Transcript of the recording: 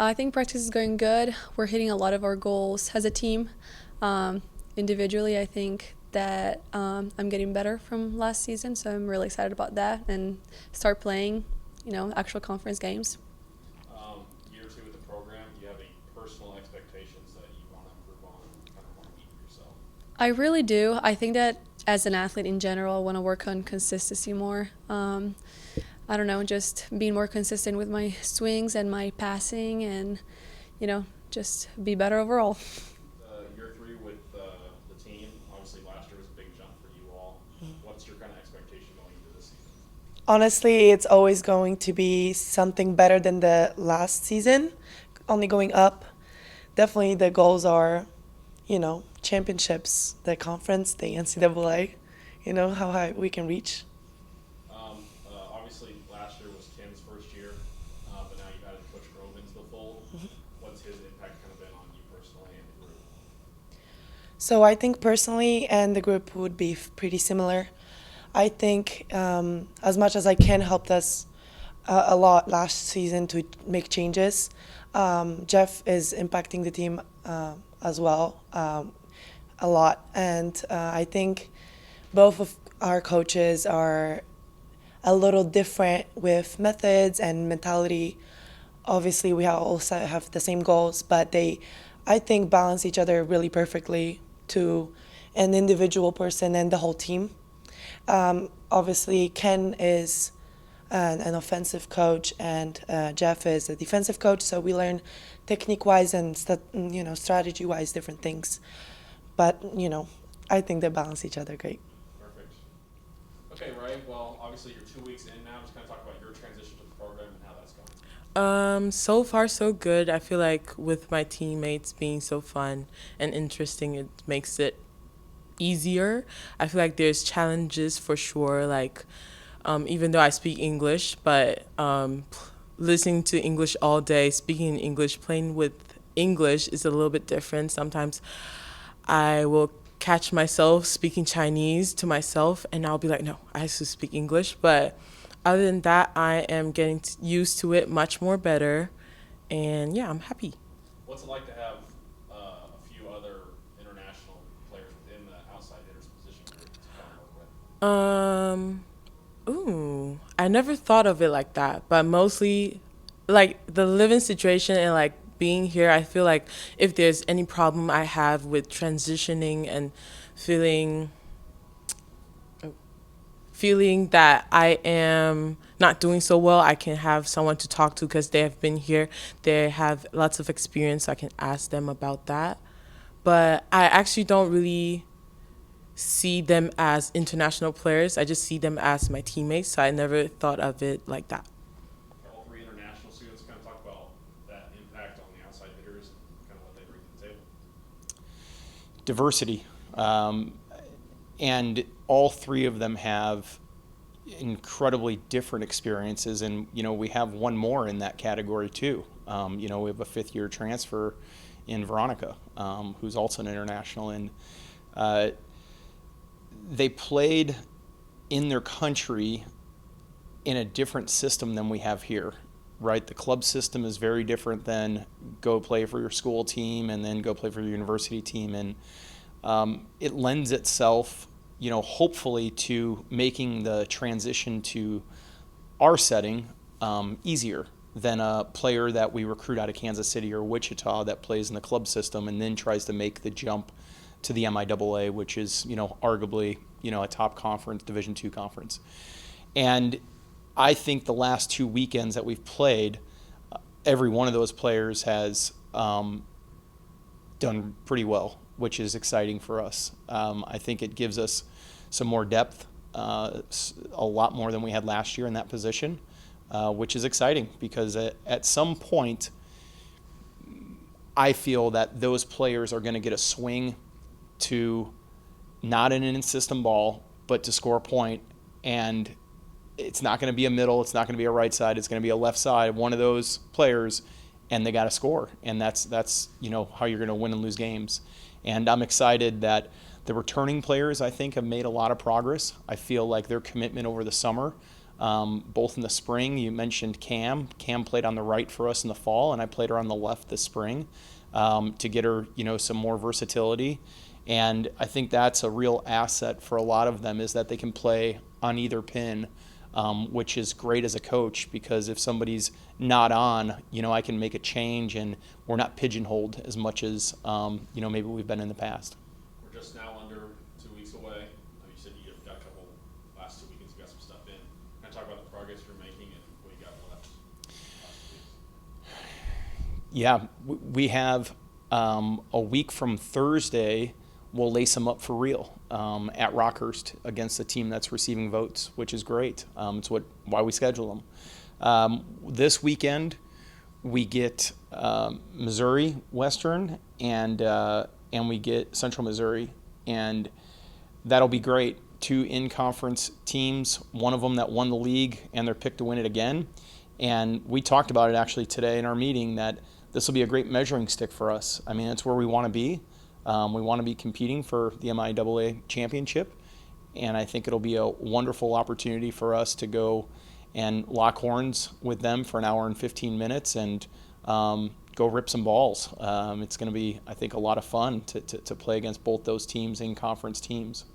I think practice is going good. We're hitting a lot of our goals as a team. Individually, I think that I'm getting better from last season, so I'm really excited about that and start playing, actual conference games. Year two of the program, do you have any personal expectations that you want to improve on and kind of want to meet yourself? I really do. I think that as an athlete in general, I want to work on consistency more. I don't know, just being more consistent with my swings and my passing and, just be better overall. Year three with the team, obviously last year was a big jump for you all. What's your kind of expectation going into this season? Honestly, it's always going to be something better than the last season, only going up. Definitely the goals are, championships, the conference, the NCAA, how high we can reach. Obviously last year was Ken's first year, but now you've added Coach Grove into the fold. What's his impact kind of been on you personally and the group? So I think personally and the group would be pretty similar. I think as much as I can helped us a lot last season to make changes, Jeff is impacting the team as well a lot. And I think both of our coaches are a little different with methods and mentality. Obviously, we also have the same goals, but they, I think, balance each other really perfectly to an individual person and the whole team. Obviously, Ken is an offensive coach, and Jeff is a defensive coach. So we learn technique-wise and strategy-wise different things. But I think they balance each other great. Perfect. Okay, Ray. Well, obviously you're 2 weeks in now. Just kind of talk about your transition to the program and how that's going. So far so good. I feel like with my teammates being so fun and interesting, it makes it easier. I feel like there's challenges for sure, like even though I speak English, but listening to English all day, speaking in English, playing with English is a little bit different. Sometimes I will catch myself speaking Chinese to myself and I'll be like, no, I have to speak English. But other than that, I am getting used to it much more better. And yeah, I'm happy. What's it like to have a few other international players within the outside hitters position group to kind of work with? I never thought of it like that, but mostly like the living situation and like being here, I feel like if there's any problem I have with transitioning and feeling that I am not doing so well, I can have someone to talk to because they have been here. They have lots of experience, so I can ask them about that. But I actually don't really see them as international players. I just see them as my teammates, so I never thought of it like that. All three international students kind of talk about that impact on the outside hitters and kind of what they bring to the table. Diversity. And all three of them have incredibly different experiences. And, we have one more in that category too. We have a fifth-year transfer in Veronica, who's also an international. And they played in their country in a different system than we have here, right? The club system is very different than go play for your school team and then go play for your university team. And it lends itself, hopefully to making the transition to our setting easier than a player that we recruit out of Kansas City or Wichita that plays in the club system and then tries to make the jump to the MIAA, which is, arguably, a top conference, Division II conference. And I think the last 2 weekends that we've played, every one of those players has done pretty well, which is exciting for us. I think it gives us some more depth, a lot more than we had last year in that position, which is exciting because at some point, I feel that those players are going to get a swing to not an in-system ball, but to score a point. And it's not going to be a middle. It's not going to be a right side. It's going to be a left side. One of those players, and they got to score. And that's how you're going to win and lose games. And I'm excited that the returning players, I think, have made a lot of progress. I feel like their commitment over the summer both in the spring. You mentioned Cam. Cam played on the right for us in the fall, and I played her on the left this spring to get her, some more versatility. And I think that's a real asset for a lot of them, is that they can play on either pin, which is great as a coach, because if somebody's not on, I can make a change and we're not pigeonholed as much as, maybe we've been in the past. We're just now under 2 weeks away. You said you got a couple last 2 weekends, you got some stuff in. Can I talk about the progress you're making and what you got left last week? Yeah, we have a week from Thursday. We'll lace them up for real at Rockhurst against a team that's receiving votes, which is great. It's why we schedule them. This weekend, we get Missouri Western and we get Central Missouri, and that'll be great. 2 in-conference teams, one of them that won the league, and they're picked to win it again. And we talked about it actually today in our meeting, that this will be a great measuring stick for us. I mean, it's where we want to be. We want to be competing for the MIAA championship, and I think it'll be a wonderful opportunity for us to go and lock horns with them for an hour and 15 minutes and go rip some balls. It's going to be, I think, a lot of fun to play against both those teams in conference teams.